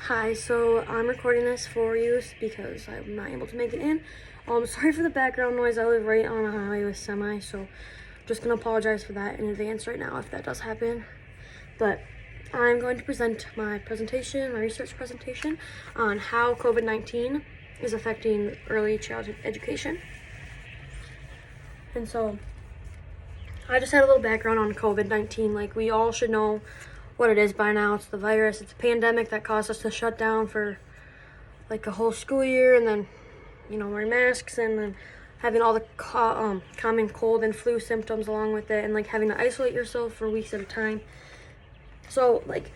Hi, so I'm recording this for you because I'm not able to make it in. Sorry for the background noise. I live right on a highway with semi, so I'm just gonna apologize for that in advance right now if that does happen. But I'm going to present my research presentation on how COVID-19 is affecting early childhood education. And so I just had a little background on COVID-19. Like, we all should know what it is by now. It's the virus. It's a pandemic that caused us to shut down for like a whole school year, and then wearing masks, and then having all the common cold and flu symptoms along with it, and like having to isolate yourself for weeks at a time. So like,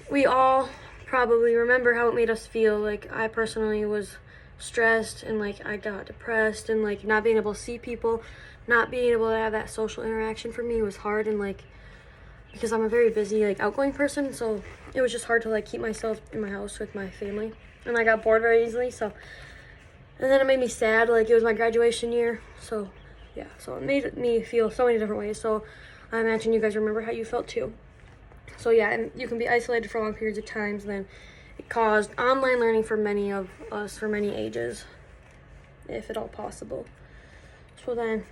we all probably remember how it made us feel. Like, I personally was stressed, and like I got depressed, and like not being able to see people, not being able to have that social interaction for me was hard. And like, because I'm a very busy, like, outgoing person, so it was just hard to like keep myself in my house with my family, and I got bored very easily. And then it made me sad. Like, it was my graduation year, so yeah, so it made me feel so many different ways. So I imagine you guys remember how you felt too. So yeah, and you can be isolated for long periods of times, and then it caused online learning for many of us for many ages, if at all possible. So then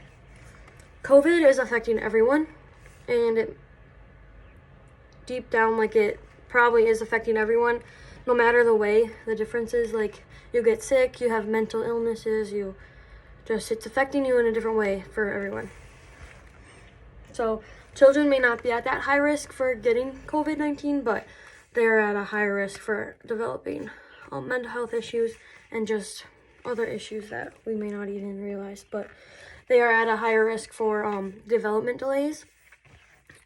COVID is affecting everyone, and it deep down, like, it probably is affecting everyone, no matter the way. The difference is, like, you get sick, you have mental illnesses, it's affecting you in a different way for everyone. So children may not be at that high risk for getting COVID-19, but they're at a higher risk for developing mental health issues and just other issues that we may not even realize. But they are at a higher risk for development delays,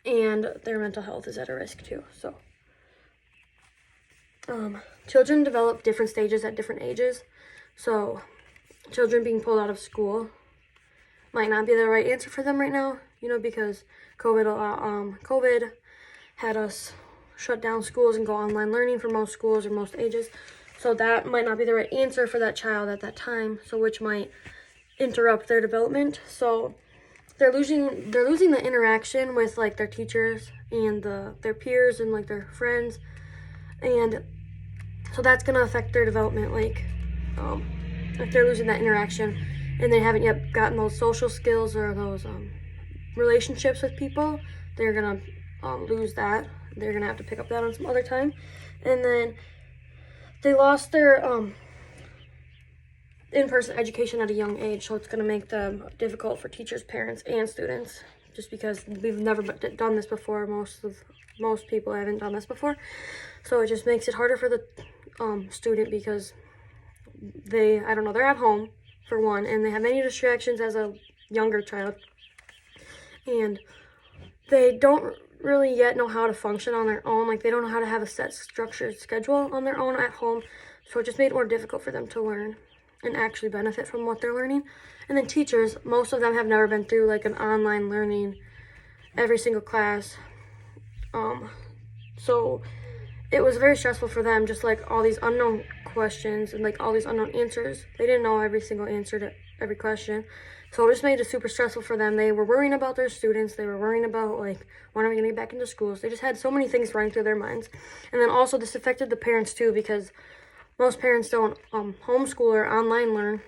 and their mental health is at a risk too. So children develop different stages at different ages. So children being pulled out of school might not be the right answer for them right now, because COVID had us shut down schools and go online learning for most schools or most ages. So that might not be the right answer for that child at that time, so which might interrupt their development. So they're losing the interaction with like their teachers and their peers and like their friends, and so that's gonna affect their development. Like, if they're losing that interaction and they haven't yet gotten those social skills or those relationships with people, they're gonna lose that. They're gonna have to pick up that on some other time. And then they lost their in-person education at a young age, so it's going to make them difficult for teachers, parents, and students, just because we've never done this before. Most people haven't done this before, so it just makes it harder for the student, because they're at home for one, and they have many distractions as a younger child, and they don't really yet know how to function on their own. Like, they don't know how to have a set structured schedule on their own at home, so it just made it more difficult for them to learn and actually benefit from what they're learning. And then teachers, most of them have never been through like an online learning every single class, so it was very stressful for them, just like all these unknown questions and like all these unknown answers. They didn't know every single answer to every question, so it just made it super stressful for them. They were worrying about their students. They were worrying about, like, when are we going to get back into schools. They just had so many things running through their minds. And then also this affected the parents too, because most parents don't homeschool or online learn,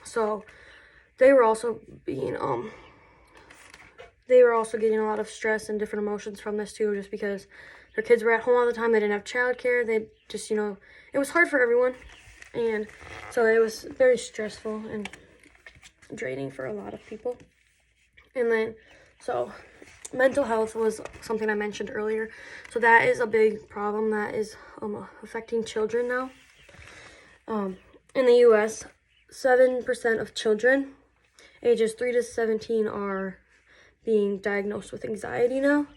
so they were also getting a lot of stress and different emotions from this too, just because their kids were at home all the time. They didn't have childcare. They just, it was hard for everyone, and so it was very stressful and draining for a lot of people. And then, so mental health was something I mentioned earlier. So that is a big problem that is affecting children now. In the U.S., 7% of children ages 3 to 17 are being diagnosed with anxiety now.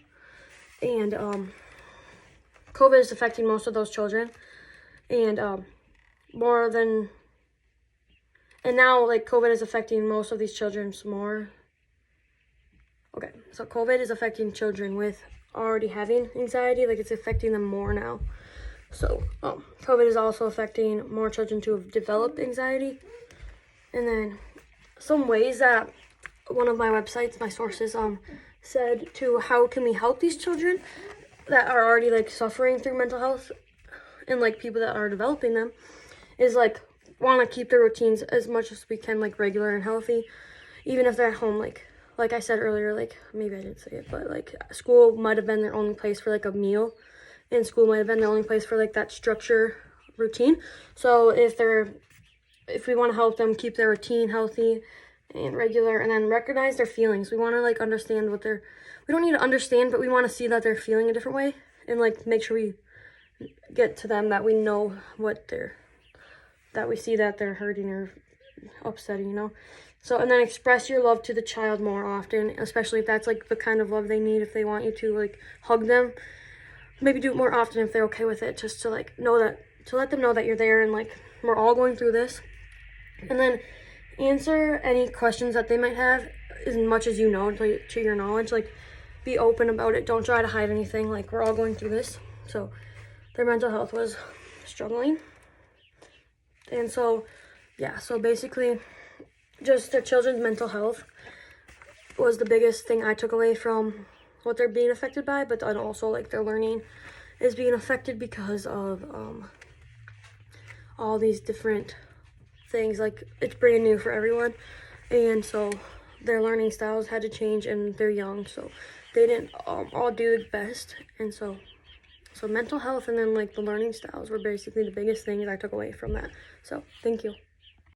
And COVID is affecting most of those children. And now, like, COVID is affecting most of these children more. Okay, so COVID is affecting children with already having anxiety. Like, it's affecting them more now. So COVID is also affecting more children to have developed anxiety. And then some ways that one of my websites, my sources, said to how can we help these children that are already like suffering through mental health and like people that are developing them is like want to keep their routines as much as we can like regular and healthy, even if they're at home. Like I said earlier, like maybe I didn't say it, but like school might have been their only place for like a meal, and school might have been the only place for like that structure routine. So if we want to help them keep their routine healthy and regular, and then recognize their feelings, we want to like understand we don't need to understand, but we want to see that they're feeling a different way, and like make sure we get to them, that we know that we see that they're hurting or upsetting, you know. So, and then express your love to the child more often, especially if that's like the kind of love they need. If they want you to like hug them, maybe do it more often if they're okay with it, just to like know that, to let them know that you're there, and like we're all going through this. And then answer any questions that they might have as much as you know, to your knowledge. Like be open about it, don't try to hide anything. Like we're all going through this. So their mental health was struggling, and so yeah, so basically just their children's mental health was the biggest thing I took away from what they're being affected by, but then also like their learning is being affected because of all these different things. Like it's brand new for everyone, and so their learning styles had to change, and they're young, so they didn't all do the best. And so mental health and then like the learning styles were basically the biggest things I took away from that. So thank you.